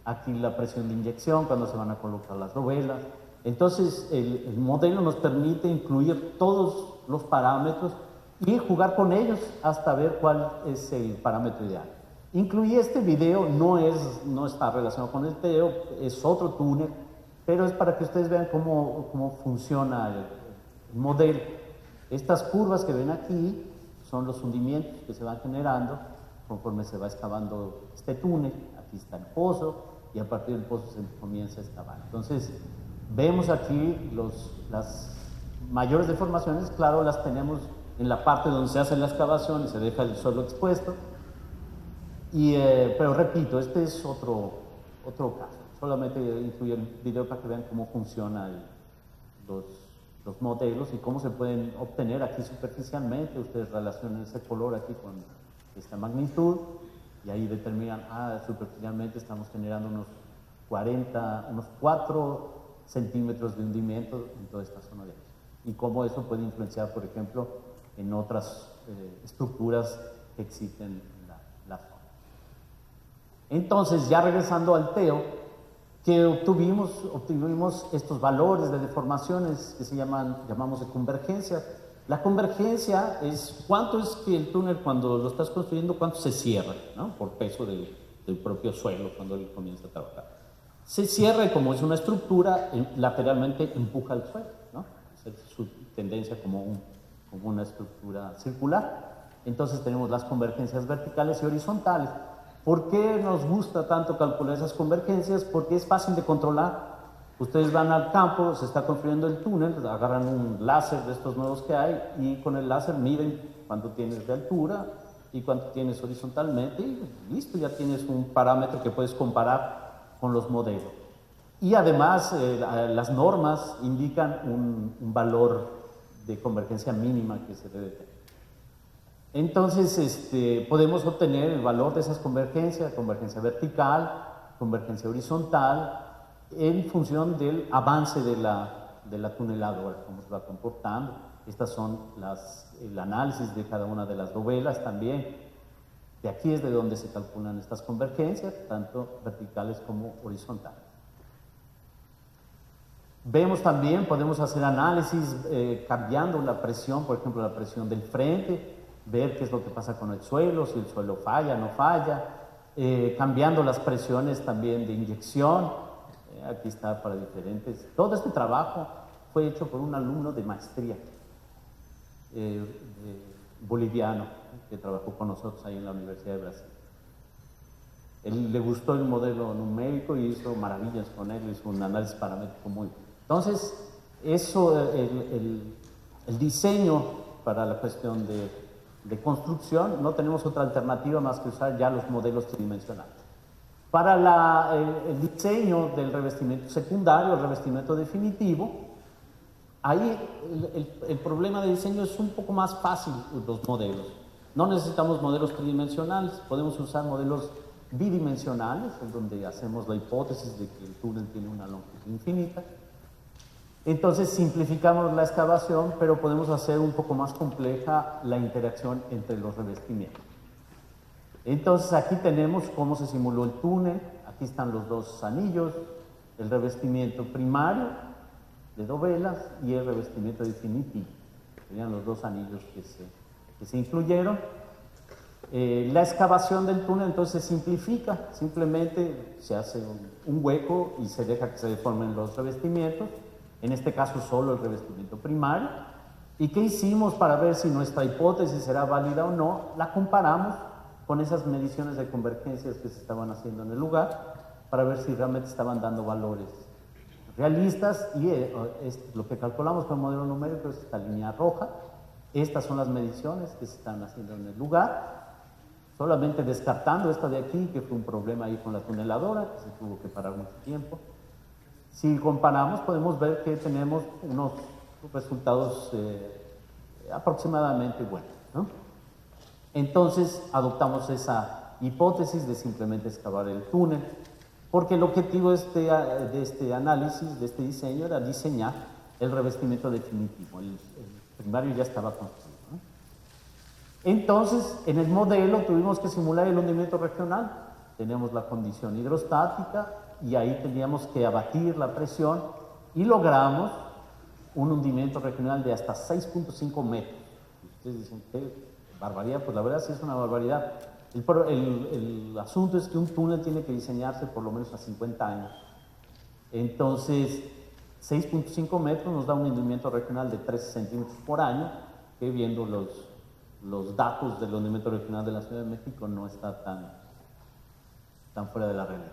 aquí la presión de inyección cuando se van a colocar las dovelas. Entonces el modelo nos permite incluir todos los parámetros y jugar con ellos hasta ver cuál es el parámetro ideal. Incluí este video, no está relacionado con el TEO, es otro túnel, pero es para que ustedes vean cómo funciona el modelo. Estas curvas que ven aquí son los hundimientos que se van generando conforme se va excavando este túnel. Aquí está el pozo y a partir del pozo se comienza a excavar. Entonces, vemos aquí las mayores deformaciones, claro, las tenemos en la parte donde se hace la excavación y se deja el suelo expuesto. Pero repito, este es otro caso. Solamente incluyo el video para que vean cómo funcionan los modelos y cómo se pueden obtener aquí superficialmente. Ustedes relacionan ese color aquí con esta magnitud y ahí determinan, superficialmente estamos generando unos 4 centímetros de hundimiento en toda esta zona de aquí. Y cómo eso puede influenciar, por ejemplo, en otras estructuras que existen en la zona. Entonces, ya regresando al TEO, que obtuvimos estos valores de deformaciones que llamamos de convergencia. La convergencia es cuánto es que el túnel, cuando lo estás construyendo, cuánto se cierra, ¿no? Por peso del propio suelo cuando él comienza a trabajar. Se cierra y, como es una estructura, lateralmente empuja el suelo, ¿no? Esa es su tendencia como una estructura circular. Entonces tenemos las convergencias verticales y horizontales. ¿Por qué nos gusta tanto calcular esas convergencias? Porque es fácil de controlar. Ustedes van al campo, se está construyendo el túnel, agarran un láser de estos nuevos que hay y con el láser miden cuánto tienes de altura y cuánto tienes horizontalmente y listo, ya tienes un parámetro que puedes comparar con los modelos. Y además las normas indican un valor de convergencia mínima que se debe tener. Entonces podemos obtener el valor de esas convergencia vertical, convergencia horizontal, en función del avance de la tuneladora, cómo se va comportando. Estas son el análisis de cada una de las dovelas también. De aquí es de donde se calculan estas convergencias, tanto verticales como horizontales. Vemos también, podemos hacer análisis cambiando la presión, por ejemplo, la presión del frente, ver qué es lo que pasa con el suelo, si el suelo falla, no falla, cambiando las presiones también de inyección. Aquí está para diferentes. Todo este trabajo fue hecho por un alumno de maestría boliviano que trabajó con nosotros ahí en la Universidad de Brasil. Él le gustó el modelo numérico y hizo maravillas con él, hizo un análisis paramétrico muy bueno. Entonces, eso, el diseño para la cuestión de construcción, no tenemos otra alternativa más que usar ya los modelos tridimensionales. Para el diseño del revestimiento secundario, el revestimiento definitivo, ahí el problema de diseño es un poco más fácil, los modelos. No necesitamos modelos tridimensionales, podemos usar modelos bidimensionales, en donde hacemos la hipótesis de que el túnel tiene una longitud infinita. Entonces simplificamos la excavación, pero podemos hacer un poco más compleja la interacción entre los revestimientos. Entonces aquí tenemos cómo se simuló el túnel, aquí están los dos anillos, el revestimiento primario de dovelas y el revestimiento definitivo. Serían los dos anillos que se incluyeron. La excavación del túnel entonces se simplifica, simplemente se hace un hueco y se deja que se deformen los revestimientos, en este caso solo el revestimiento primario. ¿Y qué hicimos para ver si nuestra hipótesis será válida o no? La comparamos con esas mediciones de convergencias que se estaban haciendo en el lugar para ver si realmente estaban dando valores realistas, y lo que calculamos con el modelo numérico es esta línea roja. Estas son las mediciones que se están haciendo en el lugar, solamente descartando esta de aquí, que fue un problema ahí con la tuneladora, que se tuvo que parar mucho tiempo. Si comparamos, podemos ver que tenemos unos resultados aproximadamente buenos, ¿no? Entonces adoptamos esa hipótesis de simplemente excavar el túnel, porque el objetivo de este análisis, de este diseño, era diseñar el revestimiento definitivo. El primario ya estaba construido, ¿no? Entonces, en el modelo tuvimos que simular el hundimiento regional. Tenemos la condición hidrostática y ahí teníamos que abatir la presión y logramos un hundimiento regional de hasta 6.5 metros. Ustedes dicen, ¿qué barbaridad? Pues la verdad sí es una barbaridad. El asunto es que un túnel tiene que diseñarse por lo menos a 50 años. Entonces, 6.5 metros nos da un hundimiento regional de 13 centímetros por año, que viendo los datos del hundimiento regional de la Ciudad de México no está tan fuera de la realidad.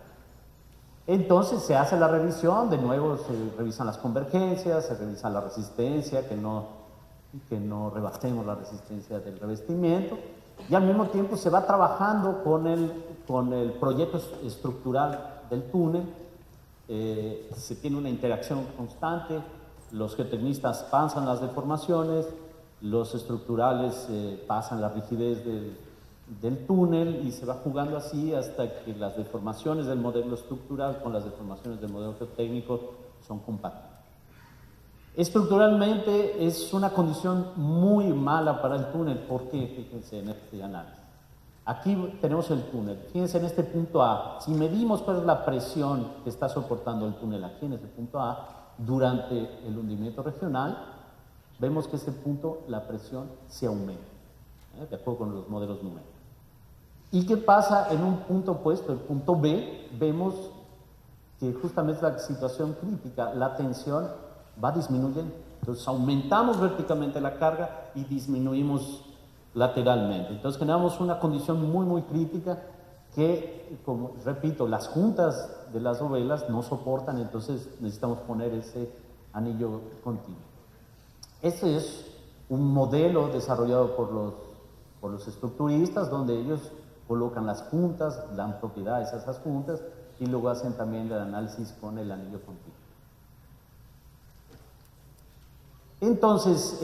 Entonces se hace la revisión, de nuevo se revisan las convergencias, se revisa la resistencia, que no rebasemos la resistencia del revestimiento, y al mismo tiempo se va trabajando con el proyecto estructural del túnel. Se tiene una interacción constante, los geotecnistas pasan las deformaciones, los estructurales pasan la rigidez del túnel, y se va jugando así hasta que las deformaciones del modelo estructural con las deformaciones del modelo geotécnico son compatibles. Estructuralmente es una condición muy mala para el túnel. ¿Por qué? Fíjense en este análisis. Aquí tenemos el túnel. Fíjense en este punto A. Si medimos cuál es la presión que está soportando el túnel aquí en este punto A durante el hundimiento regional, vemos que ese punto la presión se aumenta, de acuerdo con los modelos numéricos. ¿Y qué pasa en un punto opuesto, el punto B? Vemos que justamente es la situación crítica, la tensión va disminuyendo. Entonces aumentamos verticalmente la carga y disminuimos lateralmente. Entonces generamos una condición muy, muy crítica que, como repito, las juntas de las dovelas no soportan, entonces necesitamos poner ese anillo continuo. Este es un modelo desarrollado por los estructuristas, donde ellos colocan las juntas, dan propiedades a esas juntas y luego hacen también el análisis con el anillo continuo. Entonces,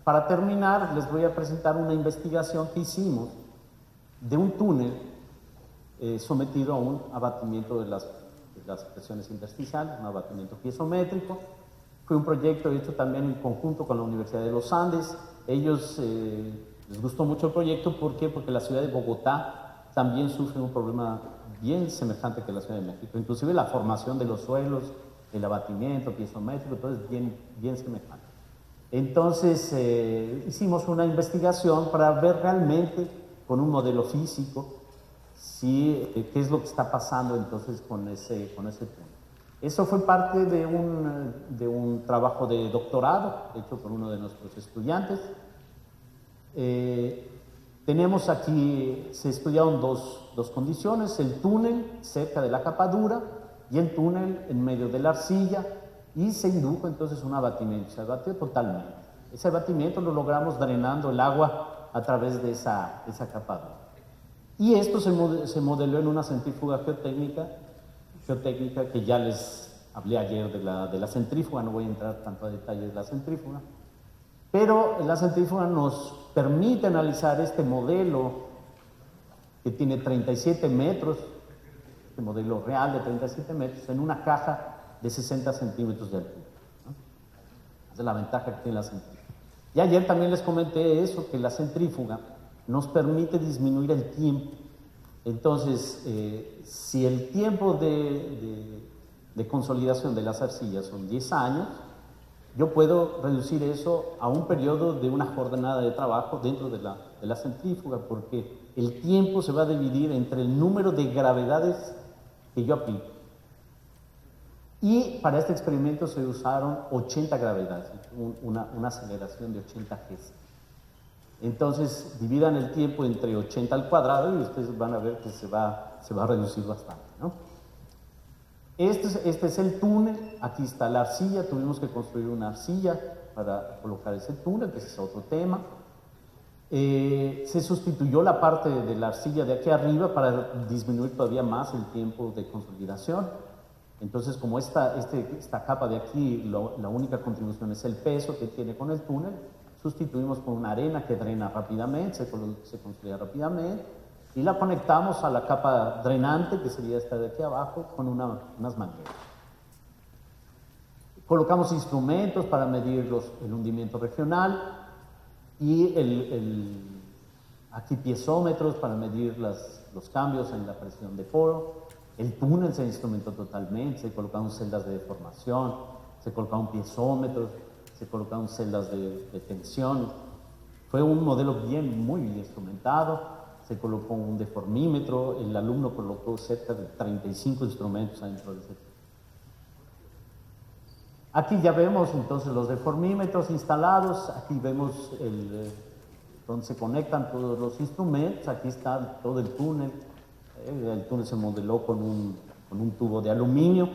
para terminar, les voy a presentar una investigación que hicimos de un túnel sometido a un abatimiento de las presiones intersticiales, un abatimiento piezométrico. Fue un proyecto hecho también en conjunto con la Universidad de los Andes. Ellos Les gustó mucho el proyecto, ¿por qué? Porque la ciudad de Bogotá también sufre un problema bien semejante que la Ciudad de México. Inclusive la formación de los suelos, el abatimiento piezométrico, todo es bien semejante. Entonces hicimos una investigación para ver realmente con un modelo físico qué es lo que está pasando entonces con ese túnel. Eso fue parte de un trabajo de doctorado hecho por uno de nuestros estudiantes. Tenemos aquí, se estudiaron dos condiciones, el túnel cerca de la capa dura y el túnel en medio de la arcilla, y se indujo entonces un abatimiento, se abatió totalmente. Ese abatimiento lo logramos drenando el agua a través de esa capa dura. Y esto se modeló en una centrífuga geotécnica que ya les hablé ayer de la centrífuga, no voy a entrar tanto a detalle de la centrífuga, pero la centrífuga nos permite analizar este modelo que tiene 37 metros, este modelo real de 37 metros, en una caja de 60 centímetros de altura, ¿no? Esa es la ventaja que tiene la centrífuga. Y ayer también les comenté eso, que la centrífuga nos permite disminuir el tiempo. Entonces, si el tiempo de consolidación de las arcillas son 10 años, yo puedo reducir eso a un periodo de una jornada de trabajo dentro de la centrífuga, porque el tiempo se va a dividir entre el número de gravedades que yo aplico. Y para este experimento se usaron 80 gravedades, una aceleración de 80 Gs. Entonces, dividan el tiempo entre 80 al cuadrado y ustedes van a ver que se va a reducir bastante, ¿no? Este es el túnel, aquí está la arcilla, tuvimos que construir una arcilla para colocar ese túnel, que es otro tema. Se sustituyó la parte de la arcilla de aquí arriba para disminuir todavía más el tiempo de consolidación. Entonces, como esta capa de aquí, la única contribución es el peso que tiene con el túnel, sustituimos por una arena que drena rápidamente, se consolida rápidamente, y la conectamos a la capa drenante, que sería esta de aquí abajo, con unas mangueras. Colocamos instrumentos para medir el hundimiento regional y aquí piezómetros para medir los cambios en la presión de poro. El túnel se instrumentó totalmente, se colocaron celdas de deformación, se colocaron piezómetros, se colocaron celdas de tensión. Fue un modelo muy bien instrumentado. Se colocó un deformímetro, el alumno colocó cerca de 35 instrumentos adentro de ese. Aquí ya vemos entonces los deformímetros instalados, aquí vemos donde se conectan todos los instrumentos, aquí está todo el túnel se modeló con un tubo de aluminio,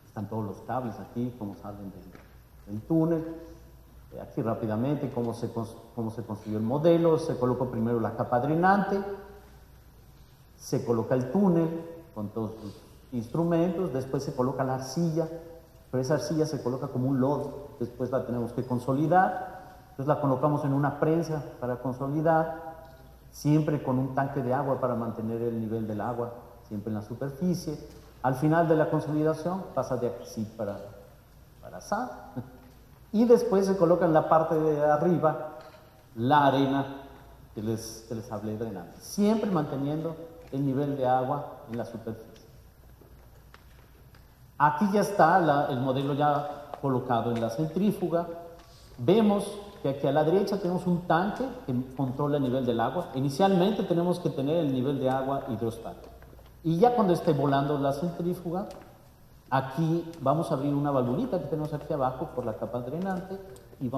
están todos los cables aquí, cómo salen del túnel. Aquí rápidamente cómo se construyó el modelo. Se colocó primero la capa drenante, se coloca el túnel con todos los instrumentos, después se coloca la arcilla, pero esa arcilla se coloca como un lodo, después la tenemos que consolidar, entonces la colocamos en una prensa para consolidar, siempre con un tanque de agua para mantener el nivel del agua siempre en la superficie. Al final de la consolidación pasa de aquí para allá. Y después se coloca en la parte de arriba la arena que les hablé drenante, siempre manteniendo el nivel de agua en la superficie. Aquí ya está el modelo ya colocado en la centrífuga. Vemos que aquí a la derecha tenemos un tanque que controla el nivel del agua. Inicialmente tenemos que tener el nivel de agua hidrostático. Y ya cuando esté volando la centrífuga, aquí vamos a abrir una valvulita que tenemos aquí abajo por la capa drenante y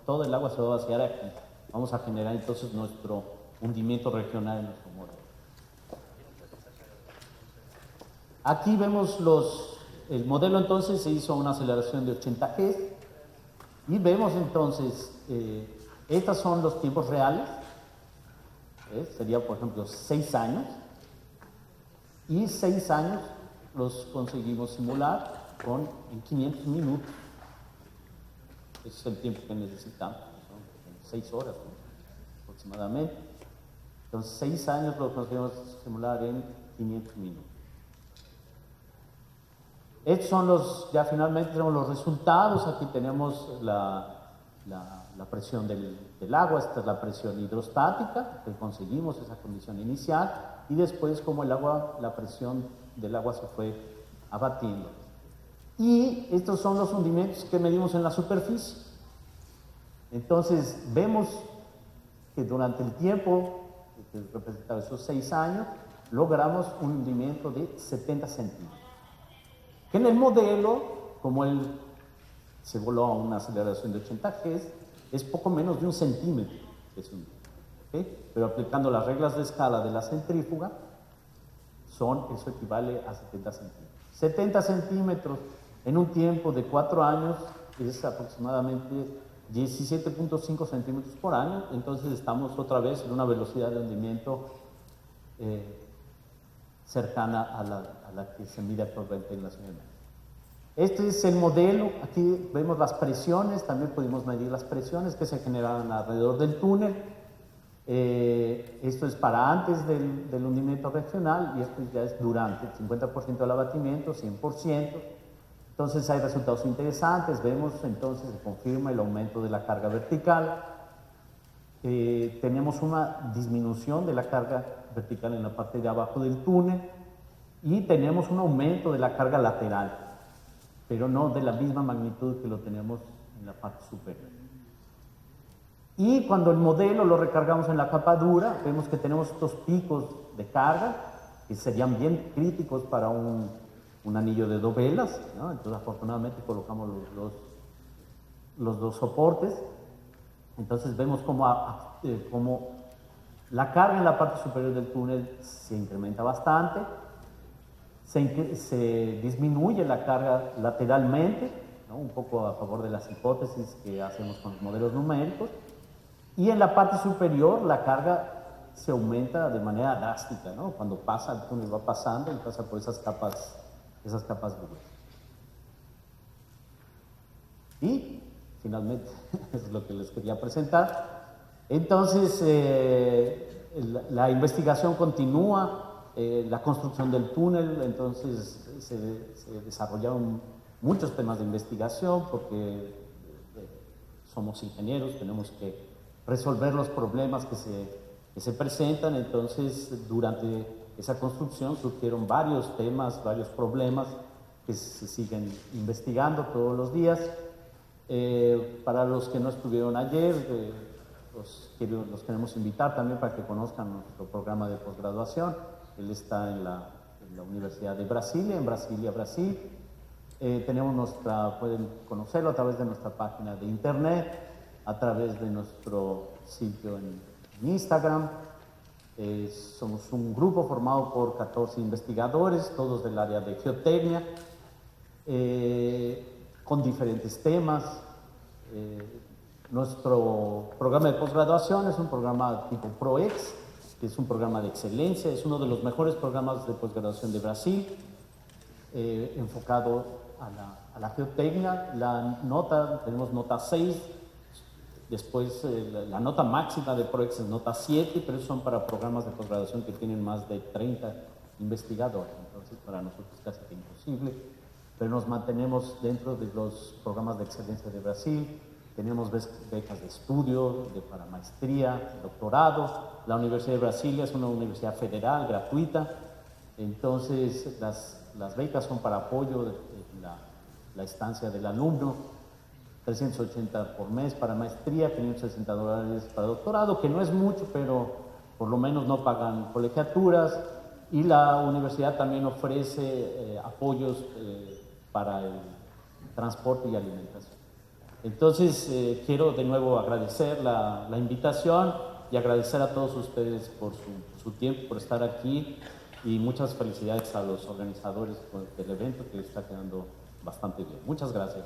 todo el agua se va a vaciar aquí. Vamos a generar entonces nuestro hundimiento regional en nuestro modelo. Aquí vemos el modelo entonces se hizo una aceleración de 80 G y vemos entonces, estos son los tiempos reales, sería por ejemplo 6 años y 6 años los conseguimos simular en 500 minutos. Ese es el tiempo que necesitamos, son 6 horas, ¿no? Aproximadamente. Entonces 6 años los conseguimos simular en 500 minutos. Estos son ya finalmente tenemos los resultados. Aquí tenemos la presión del agua. Esta es la presión hidrostática, que conseguimos esa condición inicial, y después como la presión del agua se fue abatiendo. Y estos son los hundimientos que medimos en la superficie. Entonces vemos que durante el tiempo, que representaba esos 6 años, logramos un hundimiento de 70 centímetros. Que en el modelo, como él se voló a una aceleración de 80 G, es poco menos de 1 centímetro de ese hundimiento. ¿Okay? Pero aplicando las reglas de escala de la centrífuga, eso equivale a 70 centímetros. 70 centímetros en un tiempo de 4 años es aproximadamente 17.5 centímetros por año. Entonces estamos otra vez en una velocidad de hundimiento cercana a la que se mide actualmente en la Ciudad de México. Este es el modelo. Aquí vemos las presiones. También pudimos medir las presiones que se generaban alrededor del túnel. Esto es para antes del hundimiento regional, y esto ya es durante, 50% del abatimiento, 100%. Entonces hay resultados interesantes. Vemos entonces, se confirma el aumento de la carga vertical. Tenemos una disminución de la carga vertical en la parte de abajo del túnel, y tenemos un aumento de la carga lateral, pero no de la misma magnitud que lo tenemos en la parte superior. Y cuando el modelo lo recargamos en la capa dura, vemos que tenemos estos picos de carga que serían bien críticos para un anillo de dovelas, ¿no? Entonces afortunadamente colocamos los dos soportes. Entonces vemos como la carga en la parte superior del túnel se incrementa bastante, se disminuye la carga lateralmente, ¿no? Un poco a favor de las hipótesis que hacemos con los modelos numéricos, y en la parte superior la carga se aumenta de manera drástica, ¿no? Cuando pasa, el túnel va pasando y pasa por esas capas duras. Y finalmente, es lo que les quería presentar. Entonces, la investigación continúa, la construcción del túnel. Entonces se desarrollaron muchos temas de investigación, porque somos ingenieros, tenemos que resolver los problemas que se presentan. Entonces, durante esa construcción surgieron varios temas, varios problemas que se siguen investigando todos los días. Para los que no estuvieron ayer, los queremos invitar también para que conozcan nuestro programa de posgraduación. Él está en la Universidad de Brasilia, en Brasilia, Brasil. Pueden conocerlo a través de nuestra página de internet, a través de nuestro sitio en Instagram. Somos un grupo formado por 14 investigadores, todos del área de geotecnia, con diferentes temas. Nuestro programa de posgraduación es un programa tipo ProEx, que es un programa de excelencia, es uno de los mejores programas de posgraduación de Brasil, enfocado a la geotecnia. Tenemos nota 6, después la nota máxima de ProEx es nota 7, pero son para programas de posgraduación que tienen más de 30 investigadores. Entonces para nosotros es casi que imposible, pero nos mantenemos dentro de los programas de excelencia de Brasil. Tenemos becas de estudio, para maestría, doctorado. La Universidad de Brasilia es una universidad federal, gratuita. Entonces las becas son para apoyo de la estancia del alumno. 380 por mes para maestría, $560 para doctorado, que no es mucho, pero por lo menos no pagan colegiaturas. Y la universidad también ofrece apoyos para el transporte y alimentación. Entonces, quiero de nuevo agradecer la invitación y agradecer a todos ustedes por su tiempo, por estar aquí, y muchas felicidades a los organizadores del evento, que está quedando bastante bien. Muchas gracias.